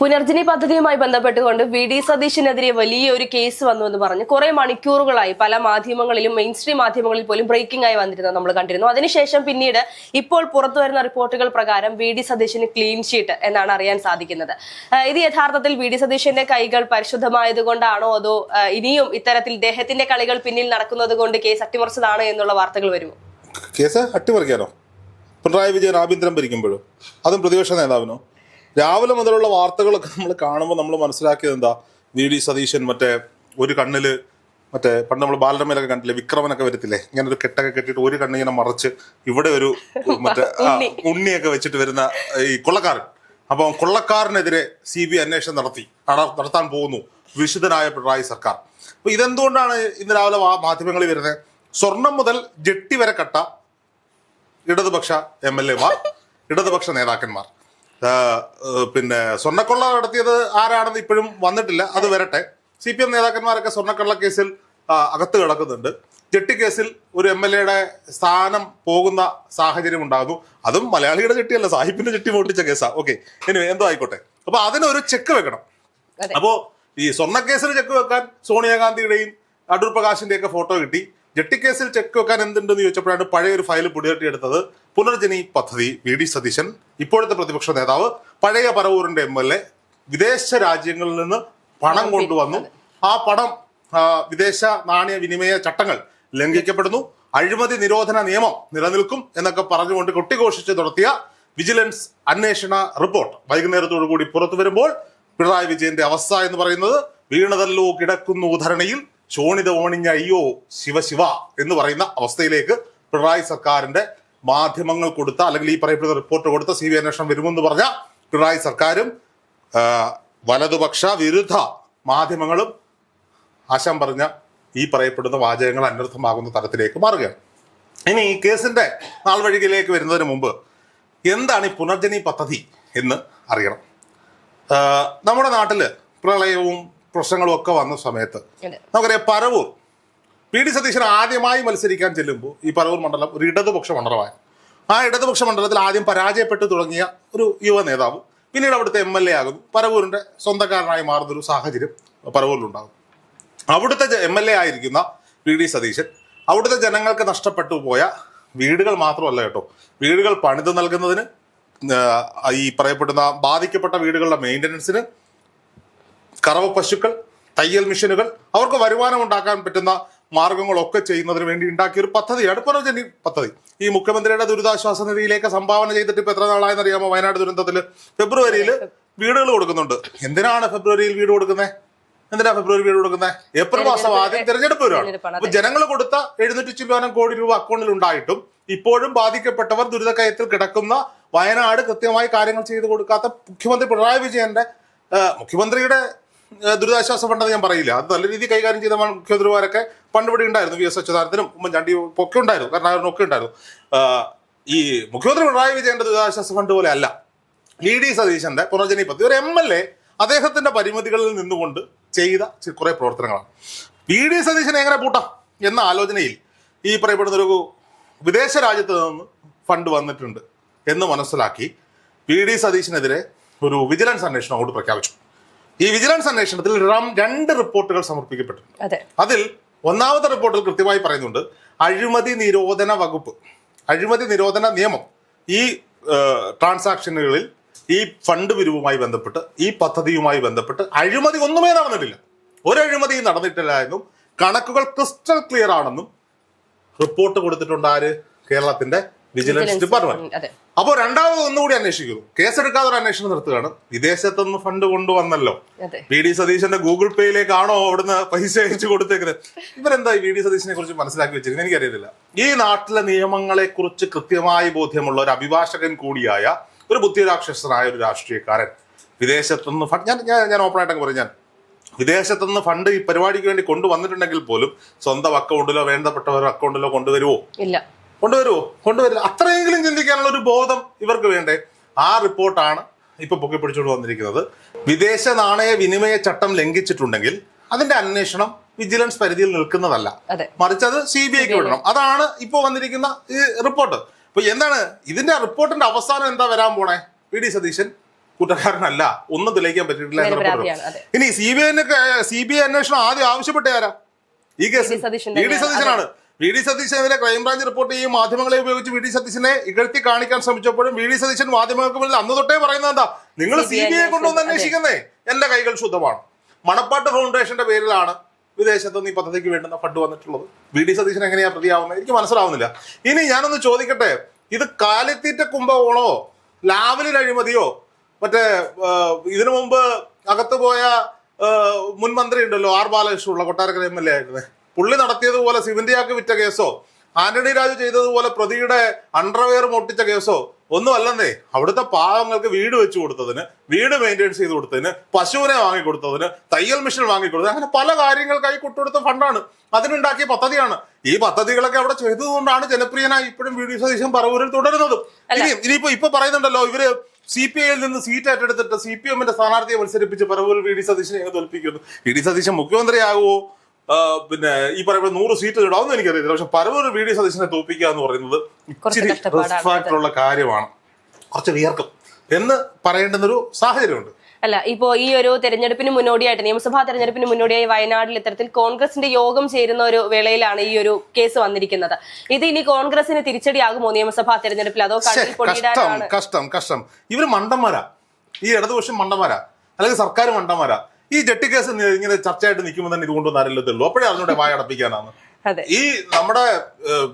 പുനർജനി പദ്ധതിയുമായി ബന്ധപ്പെട്ടുകൊണ്ട് വി.ഡി. സതീശനെതിരെ വലിയൊരു കേസ് വന്നുവെന്ന് പറഞ്ഞ് കുറെ മണിക്കൂറുകളായി പല മാധ്യമങ്ങളിലും മെയിൻ സ്ട്രീം മാധ്യമങ്ങളിൽ പോലും ബ്രേക്കിംഗ് ആയി വന്നിരുന്നത് നമ്മൾ കണ്ടിരുന്നു. അതിനുശേഷം പിന്നീട് ഇപ്പോൾ പുറത്തുവരുന്ന റിപ്പോർട്ടുകൾ പ്രകാരം വി.ഡി. സതീശന് ക്ലീൻ ഷീറ്റ് എന്നാണ് അറിയാൻ സാധിക്കുന്നത്. ഇത് യഥാർത്ഥത്തിൽ വി.ഡി. സതീശന്റെ കൈകൾ പരിശുദ്ധമായതുകൊണ്ടാണോ അതോ ഇനിയും ഇത്തരത്തിൽ ഇദ്ദേഹത്തിന്റെ കളികൾ പിന്നിൽ നടക്കുന്നത് കൊണ്ട് കേസ് അട്ടിമറിച്ചതാണ് എന്നുള്ള വാർത്തകൾ വരുമോ? കേസ് അട്ടിമറിക്കാനോ? പിണറായി വിജയൻ ആഭ്യന്തരം ഭരിക്കുമ്പോഴോ? അതും പ്രതിപക്ഷ നേതാവിനോ? രാവിലെ മുതലുള്ള വാർത്തകളൊക്കെ നമ്മൾ കാണുമ്പോൾ നമ്മൾ മനസ്സിലാക്കിയത് എന്താ, വി.ഡി. സതീശൻ മറ്റേ ഒരു കണ്ണില് മറ്റേ പണ്ട് നമ്മൾ ബാലരമയിലൊക്കെ കണ്ടില്ലേ, വിക്രമനൊക്കെ വരത്തില്ലേ, ഇങ്ങനെ ഒരു കെട്ടൊക്കെ കെട്ടിയിട്ട് ഒരു കണ്ണിങ്ങനെ മറച്ച് ഇവിടെ ഒരു മറ്റേ ഉണ്ണിയൊക്കെ വെച്ചിട്ട് വരുന്ന ഈ കൊള്ളക്കാരൻ. അപ്പം കൊള്ളക്കാരനെതിരെ CBI അന്വേഷണം നടത്താൻ പോകുന്നു വിശുദ്ധനായ പിണറായി സർക്കാർ. അപ്പൊ ഇതെന്തുകൊണ്ടാണ് ഇന്ന് രാവിലെ മാധ്യമങ്ങളിൽ വരുന്നത്? സ്വർണം മുതൽ ജെട്ടി വരെ കട്ട ഇടതുപക്ഷ MLA-മാർ, ഇടതുപക്ഷ നേതാക്കന്മാർ. പിന്നെ സ്വർണ്ണക്കൊള്ള നടത്തിയത് ആരാണെന്ന് ഇപ്പോഴും വന്നിട്ടില്ല, അത് വരട്ടെ. CPM നേതാക്കന്മാരൊക്കെ സ്വർണ്ണക്കൊള്ള കേസിൽ അകത്ത് കിടക്കുന്നുണ്ട്. ജെട്ടി കേസിൽ ഒരു MLA-യുടെ സ്ഥാനം പോകുന്ന സാഹചര്യം ഉണ്ടാകുന്നു. അതും മലയാളിയുടെ ജെട്ടിയല്ല, സാഹിബിന്റെ ജെട്ടി പൊട്ടിച്ച കേസാ. ഓക്കെ, ഇനി എന്തോ ആയിക്കോട്ടെ. അപ്പൊ അതിനൊരു ചെക്ക് വെക്കണം. അപ്പോ ഈ സ്വർണ്ണക്കേസിൽ ചെക്ക് വെക്കാൻ സോണിയാഗാന്ധിയുടെയും അടൂർ പ്രകാശിന്റെ ഒക്കെ ഫോട്ടോ കിട്ടി. ജെട്ടിക്കേസിൽ ചെക്ക് വെക്കാൻ എന്തുണ്ടെന്ന് ചോദിച്ചപ്പോഴാണ് പഴയൊരു ഫയൽ പുടിയെടുത്തത്. പുനർജനി പദ്ധതി വി.ഡി. സതീശൻ, ഇപ്പോഴത്തെ പ്രതിപക്ഷ നേതാവ്, പഴയ പറവൂരിന്റെ MLA, വിദേശ രാജ്യങ്ങളിൽ നിന്ന് പണം കൊണ്ടുവന്നു. ആ പണം വിദേശ നാണയ വിനിമയ ചട്ടങ്ങൾ ലംഘിക്കപ്പെടുന്നു, അഴിമതി നിരോധന നിയമം നിലനിൽക്കും എന്നൊക്കെ പറഞ്ഞുകൊണ്ട് കൊട്ടിഘോഷിച്ച് നടത്തിയ വിജിലൻസ് അന്വേഷണ റിപ്പോർട്ട് വൈകുന്നേരത്തോടു കൂടി പുറത്തു വരുമ്പോൾ പിണറായി വിജയന്റെ അവസ്ഥ എന്ന് പറയുന്നത് വീണതല്ലോ കിടക്കുന്നു ധരണിയിൽ ശോണിത ഓണിഞ്ഞ അയ്യോ ശിവശിവ എന്ന് പറയുന്ന അവസ്ഥയിലേക്ക് പിണറായി സർക്കാരിന്റെ മാധ്യമങ്ങൾ കൊടുത്ത, അല്ലെങ്കിൽ ഈ പറയപ്പെടുന്ന റിപ്പോർട്ട് കൊടുത്ത CBI അന്വേഷണം വരുമെന്ന് പറഞ്ഞ പിണറായി സർക്കാരും വലതുപക്ഷ വിരുദ്ധ മാധ്യമങ്ങളും ആശാൻ പറഞ്ഞ ഈ പറയപ്പെടുന്ന വാചകങ്ങൾ അനർത്ഥമാകുന്ന തരത്തിലേക്ക് മാറുകയാണ്. ഇനി ഈ കേസിന്റെ നാൾവഴികളിലേക്ക് വരുന്നതിന് മുമ്പ് എന്താണ് ഈ പുനർജനി പദ്ധതി എന്ന് അറിയണം. നമ്മുടെ നാട്ടില് പ്രളയവും പ്രശ്നങ്ങളും ഒക്കെ വന്ന സമയത്ത് നമുക്കറിയാം, പറവൂർ വി.ഡി. സതീശൻ ആദ്യമായി മത്സരിക്കാൻ ചെല്ലുമ്പോൾ ഈ പറവൂർ മണ്ഡലം ഒരു ഇടതുപക്ഷ മണ്ഡലമായി. ആ ഇടതുപക്ഷ മണ്ഡലത്തിൽ ആദ്യം പരാജയപ്പെട്ടു തുടങ്ങിയ ഒരു യുവ നേതാവ് പിന്നീട് അവിടുത്തെ MLA ആകുന്നു. പറവൂരിന്റെ സ്വന്തക്കാരനായി മാറുന്നൊരു സാഹചര്യം പറവൂരിലുണ്ടാകും. അവിടുത്തെ MLA ആയിരിക്കുന്ന വി.ഡി. സതീശൻ അവിടുത്തെ ജനങ്ങൾക്ക് നഷ്ടപ്പെട്ടു പോയ വീടുകൾ മാത്രമല്ല കേട്ടോ, വീടുകൾ പണിത് നൽകുന്നതിന്, ഈ പറയപ്പെടുന്ന ബാധിക്കപ്പെട്ട വീടുകളുടെ മെയിൻ്റനൻസിന്, കറവ പശുക്കൾ, തയ്യൽ മിഷനുകൾ, അവർക്ക് വരുമാനം ഉണ്ടാക്കാൻ പറ്റുന്ന മാർഗങ്ങളൊക്കെ ചെയ്യുന്നതിന് വേണ്ടി ഉണ്ടാക്കിയ ഒരു പദ്ധതിയാണ് പുനർജനി പദ്ധതി. ഈ മുഖ്യമന്ത്രിയുടെ ദുരിതാശ്വാസ നിധിയിലേക്ക് സംഭാവന ചെയ്തിട്ട് ഇപ്പൊ എത്ര നാളായെന്ന് അറിയാമോ? വയനാട് ദുരന്തത്തിൽ ഫെബ്രുവരിയിൽ വീടുകൾ കൊടുക്കുന്നുണ്ട്. എന്തിനാണ് ഫെബ്രുവരിയിൽ വീട് കൊടുക്കുന്നത്? എന്തിനാ ഫെബ്രുവരി വീട് കൊടുക്കുന്നത്? ഏപ്രിൽ മാസം ആദ്യം തെരഞ്ഞെടുപ്പ് വരുവാണ്. അപ്പൊ ജനങ്ങൾ കൊടുത്ത 700 കോടി രൂപ അക്കൗണ്ടിൽ ഉണ്ടായിട്ടും ഇപ്പോഴും ബാധിക്കപ്പെട്ടവർ ദുരിതക്കയത്തിൽ കിടക്കുന്ന വയനാട് കൃത്യമായി കാര്യങ്ങൾ ചെയ്തു കൊടുക്കാത്ത മുഖ്യമന്ത്രി പിണറായി വിജയന്റെ, മുഖ്യമന്ത്രിയുടെ ദുരിതാശ്വാസ ഫണ്ടെന്ന് ഞാൻ പറയില്ല, അത് നല്ല രീതിയിൽ കൈകാര്യം ചെയ്ത മുഖ്യമന്ത്രിമാരൊക്കെ പണ്ടുപടി ഉണ്ടായിരുന്നു. VS അച്യുതാനന്ദനും ഉമ്മൻചാണ്ടി ഒക്കെ ഉണ്ടായിരുന്നു, കരുണാകരനും ഒക്കെ ഉണ്ടായിരുന്നു. ഈ മുഖ്യമന്ത്രി പിണറായി വിജയന്റെ ദുരിതാശ്വാസ ഫണ്ട് പോലെ അല്ല വി.ഡി. സതീശന്റെ പുനർജനി പദ്ധതി. ഒരു MLA അദ്ദേഹത്തിന്റെ പരിമിതികളിൽ നിന്നുകൊണ്ട് ചെയ്ത കുറെ പ്രവർത്തനങ്ങളാണ്. വി.ഡി. സതീശനെ എങ്ങനെ പൂട്ടാം എന്ന ആലോചനയിൽ ഈ പറയപ്പെടുന്ന ഒരു വിദേശ രാജ്യത്ത് നിന്ന് ഫണ്ട് വന്നിട്ടുണ്ട് എന്ന് മനസ്സിലാക്കി വി.ഡി. സതീശനെതിരെ ഒരു വിജിലൻസ് അന്വേഷണം അങ്ങോട്ട് പ്രഖ്യാപിച്ചു. ഈ വിജിലൻസ് അന്വേഷണത്തിൽ 2 റിപ്പോർട്ടുകൾ സമർപ്പിക്കപ്പെട്ടിട്ടുണ്ട്. അതിൽ ഒന്നാമത്തെ റിപ്പോർട്ടിൽ കൃത്യമായി പറയുന്നുണ്ട്, അഴിമതി നിരോധന വകുപ്പ്, അഴിമതി നിരോധന നിയമം ഈ ട്രാൻസാക്ഷനുകളിൽ, ഈ ഫണ്ട് പിരിവുമായി ബന്ധപ്പെട്ട്, ഈ പദ്ധതിയുമായി ബന്ധപ്പെട്ട് അഴിമതി ഒന്നുമേ നടന്നിട്ടില്ല, ഒരു അഴിമതിയും നടന്നിട്ടില്ല എന്നും കണക്കുകൾ ക്രിസ്റ്റൽ ക്ലിയർ ആണെന്നും റിപ്പോർട്ട് കൊടുത്തിട്ടുണ്ട് ആര്? കേരളത്തിന്റെ വിജിലൻസ് ഡിപ്പാർട്ട്മെന്റ്. അപ്പോൾ രണ്ടാമത് ഒന്നുകൂടി അന്വേഷിക്കുന്നു. കേസെടുക്കാതെ ഒരു അന്വേഷണം നിർത്തുകയാണ്. വിദേശത്തുനിന്ന് ഫണ്ട് കൊണ്ടുവന്നല്ലോ, വി.ഡി. സതീശന്റെ ഗൂഗിൾ പേയിലേക്കാണോ അവിടുന്ന് പൈസ അയച്ചു കൊടുത്തേക്കുന്നത്? ഇവരെന്താ വി.ഡി. സതീശനെ കുറിച്ച് മനസ്സിലാക്കി വെച്ചിരിക്കുന്നത്? എനിക്കറിയത്തില്ല. ഈ നാട്ടിലെ നിയമങ്ങളെ കുറിച്ച് കൃത്യമായി ബോധ്യമുള്ള ഒരു അഭിഭാഷകൻ കൂടിയായ ഒരു ബുദ്ധിരാക്ഷസനായ ഒരു രാഷ്ട്രീയക്കാരൻ വിദേശത്തുനിന്ന് ഫണ്ട്, ഞാൻ ഓപ്പണായിട്ടങ്ങ് പറഞ്ഞു, ഞാൻ വിദേശത്തുനിന്ന് ഫണ്ട് ഈ പരിപാടിക്ക് വേണ്ടി കൊണ്ടുവന്നിട്ടുണ്ടെങ്കിൽ പോലും സ്വന്തം അക്കൗണ്ടിലോ വേണ്ടപ്പെട്ടവരുടെ അക്കൗണ്ടിലോ കൊണ്ടുവരുമോ? കൊണ്ടുവരില്ല. അത്രയെങ്കിലും ചിന്തിക്കാനുള്ള ഒരു ബോധം ഇവർക്ക് വേണ്ടേ? ആ റിപ്പോർട്ടാണ് ഇപ്പൊ പൊക്കിപ്പിടിച്ചുകൊണ്ട് വന്നിരിക്കുന്നത്. വിദേശ നാണയ വിനിമയ ചട്ടം ലംഘിച്ചിട്ടുണ്ടെങ്കിൽ അതിന്റെ അന്വേഷണം വിജിലൻസ് പരിധിയിൽ നിൽക്കുന്നതല്ല, മറിച്ച് അത് CBIക്ക് വിടണം. അതാണ് ഇപ്പൊ വന്നിരിക്കുന്ന ഈ റിപ്പോർട്ട്. അപ്പൊ എന്താണ് ഇതിന്റെ റിപ്പോർട്ടിന്റെ അവസാനം? എന്താ വരാൻ പോണേ? വി.ഡി. സതീശൻ കുറ്റക്കാരനല്ല, ഒന്നും തെളിയിക്കാൻ പറ്റിയിട്ടില്ല എന്ന് ഉറപ്പുവരുത്തണം. നിരപരാധിയാണ്. അതെ. ഇനി CBI അന്വേഷണം ആദ്യം ആവശ്യപ്പെട്ട ആരാ? ഈ കേസ് വി ഡി സതീശനാണ്. വി ഡി സതീശനെതിരെ ക്രൈംബ്രാഞ്ച് റിപ്പോർട്ട് ഈ മാധ്യമങ്ങളെ ഉപയോഗിച്ച് വി ഡി സതീശനെ ഇകഴ്ത്തി കാണിക്കാൻ ശ്രമിച്ചപ്പോഴും വി ഡി സതീശൻ മാധ്യമങ്ങൾക്ക് മുന്നിൽ അന്ന് തൊട്ടേ പറയുന്നത് എന്താ, നിങ്ങൾ CBI കൊണ്ടുവന്ന് അന്വേഷിക്കുന്നേ, എന്റെ കൈകൾ ശുദ്ധമാണ്. മണപ്പാട്ട് ഫൗണ്ടേഷന്റെ പേരിലാണ് വിദേശത്ത് നിന്ന് ഈ പദ്ധതിക്ക് വേണ്ടുന്ന ഫണ്ട് വന്നിട്ടുള്ളത്. വി ഡി സതീശൻ എങ്ങനെയാ പ്രതിയാവുന്നത് എനിക്ക് മനസ്സിലാവുന്നില്ല. ഇനി ഞാനൊന്ന് ചോദിക്കട്ടെ, ഇത് കാലിത്തീറ്റ കുംഭകോണോ ലാവലിൻ അഴിമതിയോ മറ്റേ ഇതിനു മുമ്പ് അകത്ത് പോയ മുൻ മന്ത്രി ഉണ്ടല്ലോ ആർ ബാലകൃഷ്ണനുള്ള കൊട്ടാരക്കര MLA ആയിരുന്നേ, പുള്ളി നടത്തിയതുപോലെ സിമന്റിയാക്കി വിറ്റ കേസോ ആന്റണി രാജു ചെയ്തതുപോലെ പ്രതിയുടെ അണ്ടർവെയർ പൊട്ടിച്ച കേസോ ഒന്നും അല്ലെന്നേ. അവിടുത്തെ പാവങ്ങൾക്ക് വീട് വെച്ചു കൊടുത്തതിന്, വീട് മെയിൻറ്റെയിൻസ് ചെയ്ത് കൊടുത്തതിന്, പശുവിനെ വാങ്ങിക്കൊടുത്തതിന്, തയ്യൽ മെഷീൻ വാങ്ങിക്കൊടുത്തതിന്, അങ്ങനെ പല കാര്യങ്ങൾക്കായി കൊട്ടുകൊടുത്ത ഫണ്ടാണ്, അതിനുണ്ടാക്കിയ പദ്ധതിയാണ്. ഈ പദ്ധതികളൊക്കെ അവിടെ ചെയ്തതുകൊണ്ടാണ് ജനപ്രിയനായി ഇപ്പോഴും വി ഡി സതീശൻ പറവൂരിൽ തുടരുന്നതും. ഇനിയിപ്പോ പറയുന്നുണ്ടല്ലോ ഇവര് CPI നിന്ന് സീറ്റ് ഏറ്റെടുത്തിട്ട് CPM-ന്റെ സ്ഥാനാർത്ഥിയെ മത്സരിപ്പിച്ച് പറവൂരിൽ വി ഡി സതീശനെ തോൽപ്പിക്കുന്നു. വി ഡി സതീശൻ മുഖ്യമന്ത്രിയാകുമോ, പിന്നെ ഈ പറയുമ്പോൾ 100 സീറ്റ് ഇടാമെന്ന് എനിക്കറിയത്തില്ല. പക്ഷെ പറവൂരിൽ വി ഡി സതീശനെ തോൽപ്പിക്കുക എന്ന് പറയുന്നത് ഇച്ചിരി റിസ്ക് ഫാക്ടറുള്ള കാര്യമാണ്, കുറച്ച് വിയർക്കും എന്ന് പറയേണ്ടുന്നൊരു സാഹചര്യമുണ്ട്. അല്ല, ഇപ്പോ ഈ ഒരു തെരഞ്ഞെടുപ്പിന് മുന്നോടിയായിട്ട്, നിയമസഭാ തെരഞ്ഞെടുപ്പിന് മുന്നോടിയായി വയനാട്ടിൽ ഇത്തരത്തിൽ കോൺഗ്രസിന്റെ യോഗം ചേരുന്ന ഒരു വേളയിലാണ് ഈ ഒരു കേസ് വന്നിരിക്കുന്നത്. ഇത് ഇനി കോൺഗ്രസിന് തിരിച്ചടിയാകുമോ നിയമസഭാ തെരഞ്ഞെടുപ്പിൽ, അതോ കണ്ണിൽ പൊടിയിടാനാണ്? കഷ്ടം. ഇവര് മണ്ടന്മാരാ, ഈ ഇടതുപക്ഷം മണ്ടന്മാരാ, അല്ലെങ്കിൽ സർക്കാർ മണ്ടന്മാരാ. ഈ ജെട്ടി കേസ് ഇങ്ങനെ ചർച്ചയായിട്ട് നിൽക്കുമ്പോൾ തന്നെ ഇതുകൊണ്ടൊന്നും അറിയില്ലത്തുള്ളൂ. അപ്പോഴേ അതിനോട് വായടപ്പിക്കാനാണ്. ഈ നമ്മുടെ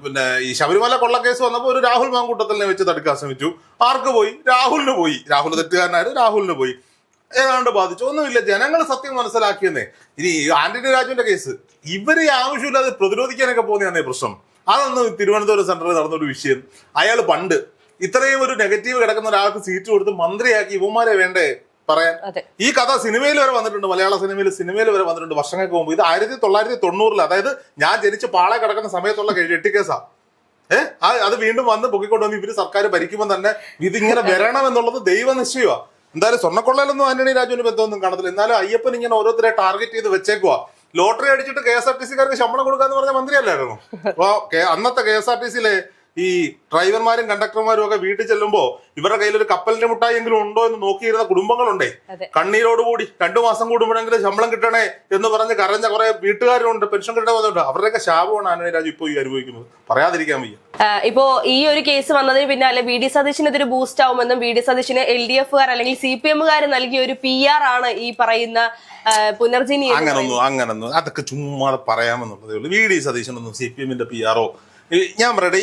പിന്നെ ഈ ശബരിമല കൊള്ളക്കേസ് വന്നപ്പോൾ ഒരു രാഹുൽ മാങ്കൂട്ടത്തിനെ വെച്ച് തടുക്കാൻ ശ്രമിച്ചു. ആർക്ക് പോയി? രാഹുലിന് പോയി. രാഹുൽ തെറ്റുകാരനായിരുന്നു, രാഹുലിന് പോയി. ഏതാണ്ട് ബാധിച്ചു. ഒന്നുമില്ല, ജനങ്ങൾ സത്യം മനസ്സിലാക്കിയെന്നേ. ഇനി ആന്റണി രാജുവിന്റെ കേസ് ഇവര് ആവശ്യമില്ലാതെ പ്രതിരോധിക്കാനൊക്കെ പോകുന്നതാണേ പ്രശ്നം. അതൊന്നും തിരുവനന്തപുരം സെന്ററിൽ നടന്നൊരു വിഷയം. അയാൾ പണ്ട് ഇത്രയും ഒരു നെഗറ്റീവ് കിടക്കുന്ന ഒരാൾക്ക് സീറ്റ് കൊടുത്ത് മന്ത്രിയാക്കി ഇവന്മാരെ വേണ്ടേ പറയാൻ? ഈ കഥ സിനിമയിൽ വരെ വന്നിട്ടുണ്ട്, മലയാള സിനിമയിൽ വരെ വന്നിട്ടുണ്ട് വർഷങ്ങൾക്ക് മുമ്പ്. ഇത് 1990, അതായത് ഞാൻ ജനിച്ച് പാളെ കിടക്കുന്ന സമയത്തുള്ള ജെട്ടിക്കേസാ. അത് വീണ്ടും വന്ന് പൊക്കിക്കൊണ്ടുവന്ന് ഇവര് സർക്കാർ ഭരിക്കുമ്പോൾ തന്നെ ഇതിങ്ങനെ വരണം എന്നുള്ളത് ദൈവനിശ്ചയമാണ്. എന്തായാലും സ്വർണ്ണക്കൊള്ളയിലൊന്നും ആന്റണി രാജുവിന് ബന്ധമൊന്നും കാണത്തില്ല. എന്നാലും അയ്യപ്പൻ ഇങ്ങനെ ഓരോരുത്തരെ ടാർഗറ്റ് ചെയ്ത് വെച്ചേക്കുവാ. ലോട്ടറി അടിച്ചിട്ട് KSRTC-കാർക്ക് ശമ്പളം കൊടുക്കാന്ന് പറഞ്ഞ മന്ത്രിയല്ലായിരുന്നു. അപ്പൊ അന്നത്തെ KSRTC-യിലെ ഈ ഡ്രൈവർമാരും കണ്ടക്ടർമാരും ഒക്കെ വീട്ടിൽ ചെല്ലുമ്പോ ഇവരുടെ കയ്യിൽ ഒരു കപ്പലിന്റെ മുട്ടായി എങ്കിലും ഉണ്ടോ എന്ന് നോക്കിയിരുന്ന കുടുംബങ്ങളുണ്ടേ. കണ്ണീരോടുകൂടി 2 മാസം കൂടുമ്പോഴെങ്കിലും ശമ്പളം കിട്ടണേ എന്ന് പറഞ്ഞ് കരഞ്ഞ കുറെ വീട്ടുകാരുണ്ട്, പെൻഷൻ കിട്ടുന്നുണ്ട്. അവരുടെയൊക്കെ ശാപമാണ് ആന്റണി രാജു ഇപ്പൊ ഈ അനുഭവിക്കുന്നത്, പറയാതിരിക്കാൻ വയ്യ. ഇപ്പോ ഈ ഒരു കേസ് വന്നതിന് പിന്നാലെ വി ഡി സതീശന് ഇതൊരു ബൂസ്റ്റ് ആവുമെന്നും വി ഡി സതീശന് LDF-കാർ അല്ലെങ്കിൽ CPM-കാർ നൽകിയ ഒരു PR ആണ് ഈ പറയുന്ന പുനർജനി. അങ്ങനൊന്നും അതൊക്കെ ചുമ്മാ പറയാമെന്നുള്ളതേ ഉള്ളൂ. വി ഡി സതീശനൊന്നും CPM-ന്റെ PR-ഓ ഞാൻ പറയട്ടെ.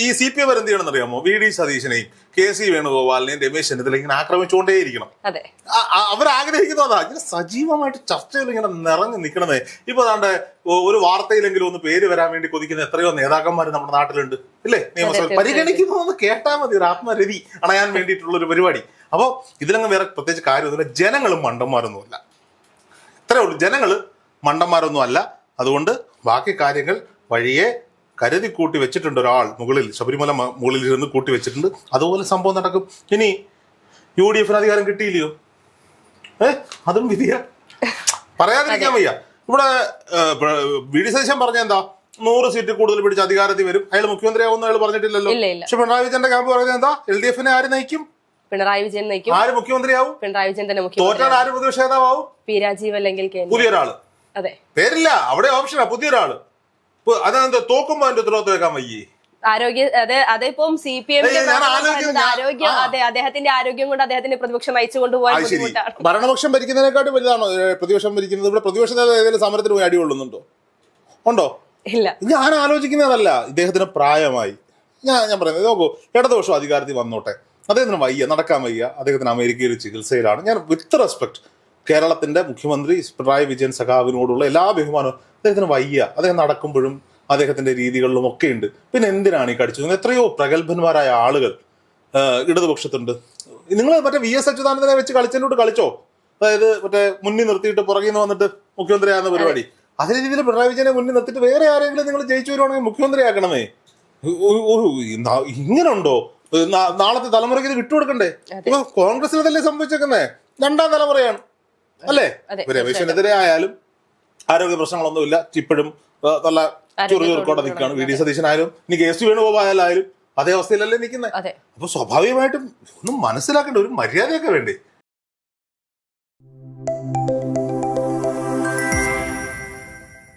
ഈ CPM എന്ത് ചെയ്യണമെന്ന് അറിയാമോ? വി ഡി സതീശനെയും KC വേണുഗോപാലിനെയും രമേശ് ചെന്നിത്തല ഇങ്ങനെ ആക്രമിച്ചുകൊണ്ടേയിരിക്കണം. അവരാഗ്രഹിക്കുന്നതാ ഇങ്ങനെ സജീവമായിട്ട് ചർച്ചയിൽ ഇങ്ങനെ നിറഞ്ഞു നിൽക്കണതേ. ഇപ്പൊ അതാണ്ട് ഒരു വാർത്തയിലെങ്കിലും ഒന്ന് പേര് വരാൻ വേണ്ടി കൊതിക്കുന്ന എത്രയോ നേതാക്കന്മാർ നമ്മുടെ നാട്ടിലുണ്ട്, ഇല്ലേ? നിയമസഭ പരിഗണിക്കുന്നതെന്ന് കേട്ടാൽ മതി, ഒരു ആത്മരതി അണയാൻ വേണ്ടിയിട്ടുള്ള ഒരു പരിപാടി. അപ്പൊ ഇതിലങ്ങ് വേറെ പ്രത്യേകിച്ച് കാര്യമൊന്നുമില്ല. ജനങ്ങളും മണ്ടന്മാരൊന്നുമല്ല, ഇത്രേ ഉള്ളൂ. ജനങ്ങള് മണ്ടന്മാരൊന്നും അല്ല. അതുകൊണ്ട് ബാക്കി കാര്യങ്ങൾ വഴിയെ കരുതി കൂട്ടി വെച്ചിട്ടുണ്ട്. ഒരാൾ മുകളിൽ, ശബരിമല മുകളിൽ ഇരുന്ന് കൂട്ടി വെച്ചിട്ടുണ്ട്. അതുപോലെ സംഭവം നടക്കും. ഇനി UDF-ന് അധികാരം കിട്ടിയില്ലയോ? അതും വിധിയ, പറയാതിരിക്കാൻ വയ്യ. ഇവിടെ വി ഡി സതീശൻ പറഞ്ഞ എന്താ, 100 സീറ്റ് കൂടുതൽ പിടിച്ച് അധികാരത്തിൽ വരും, അയാൾ മുഖ്യമന്ത്രിയാവുന്ന അയാൾ പറഞ്ഞിട്ടില്ലല്ലോ. പക്ഷെ പിണറായി വിജയന്റെ ക്യാമ്പ് പറയുന്നത് എന്താ, LDF-നെ ആര് നയിക്കും? പിണറായി വിജയൻ നയിക്കും. ആര് മുഖ്യമന്ത്രിയാവും? പിണറായി വിജയൻ തന്നെ. തോറ്റാൽ ആര് പ്രതിപക്ഷ നേതാവും? P. രാജീവ് അല്ലെങ്കിൽ പുതിയൊരാള്. അതെ, പേരില്ല, അവിടെ ഓപ്ഷനാ പുതിയൊരാള്. അതെന്താ തോക്കുമ്പോ അതിന്റെ ഉത്തരവാദിത്വം വെക്കാൻ വയ്യേ? ആരോഗ്യ അതിപ്പം CPM-ന്റെ ആരോഗ്യം, അതെ, അദ്ദേഹത്തിന്റെ ആരോഗ്യം കൊണ്ട് അദ്ദേഹത്തിന്റെ പ്രതിപക്ഷം നയിച്ചു കൊണ്ടുപോകാൻ ബുദ്ധിമുട്ടാണ്. ഭരണപക്ഷം ഭരിക്കുന്നതിനെക്കാട്ടും വലുതാണോ പ്രതിപക്ഷം ഭരിക്കുന്നത്? ഇവിടെ പ്രതിപക്ഷ നേതാവ് ഏതെങ്കിലും സമരത്തിന് പോയി അടികൊള്ളുന്നുണ്ടോ? ഉണ്ടോ? ഇല്ല. ഞാൻ ആലോചിക്കുന്നതല്ല, ഇദ്ദേഹത്തിന് പ്രായമായി. ഞാൻ പറയുന്നത് നോക്കൂ, ഇടതുപക്ഷം അധികാരത്തിൽ വന്നോട്ടെ, അദ്ദേഹത്തിന് വയ്യ, നടക്കാൻ വയ്യ, അദ്ദേഹത്തിന് അമേരിക്കയിൽ ചികിത്സയിലാണ്. ഞാൻ വിത്ത് റെസ്പെക്ട് കേരളത്തിന്റെ മുഖ്യമന്ത്രി പിണറായി വിജയൻ സഖാവിനോടുള്ള എല്ലാ ബഹുമാനവും. അദ്ദേഹത്തിന് വയ്യ, അദ്ദേഹം നടക്കുമ്പോഴും അദ്ദേഹത്തിന്റെ രീതികളിലും ഒക്കെ ഉണ്ട്. പിന്നെ എന്തിനാണ് ഈ കടിച്ചു? എത്രയോ പ്രഗത്ഭന്മാരായ ആളുകൾ ഇടതുപക്ഷത്തുണ്ട്. നിങ്ങൾ മറ്റേ VS അച്യുതാനന്ദനെ വെച്ച് കളിച്ചതിനോട് കളിച്ചോ? അതായത് മറ്റേ മുന്നിൽ നിർത്തിയിട്ട് പുറകിൽ നിന്ന് വന്നിട്ട് മുഖ്യമന്ത്രിയാകുന്ന പരിപാടി. അതേ രീതിയിൽ പിണറായി വിജയനെ മുന്നിൽ നിർത്തിയിട്ട് വേറെ ആരെങ്കിലും നിങ്ങൾ ജയിച്ചു വരുവാണെങ്കിൽ മുഖ്യമന്ത്രിയാക്കണമേ. ഇങ്ങനുണ്ടോ? നാളത്തെ തലമുറയ്ക്ക് ഇത് വിട്ടുകൊടുക്കണ്ടേ? ഇപ്പൊ കോൺഗ്രസിന് തന്നെ സംഭവിച്ചേക്കുന്നേ 2ാം തലമുറയാണ് അല്ലേ? രമേശിനെതിരെ ആയാലും ആരോഗ്യ പ്രശ്നങ്ങളൊന്നുമില്ല, ഇപ്പോഴും നല്ല ചുറുചുറുക്കോടെ നിൽക്കുകയാണ്. വി ഡി സതീശനായാലും ഇനി KC വേണുഗോപാലായാലും അതേ അവസ്ഥയിലല്ലേ നിൽക്കുന്നത്. അപ്പൊ സ്വാഭാവികമായിട്ടും ഒന്നും മനസ്സിലാക്കേണ്ട ഒരു മര്യാദയൊക്കെ വേണ്ടേ?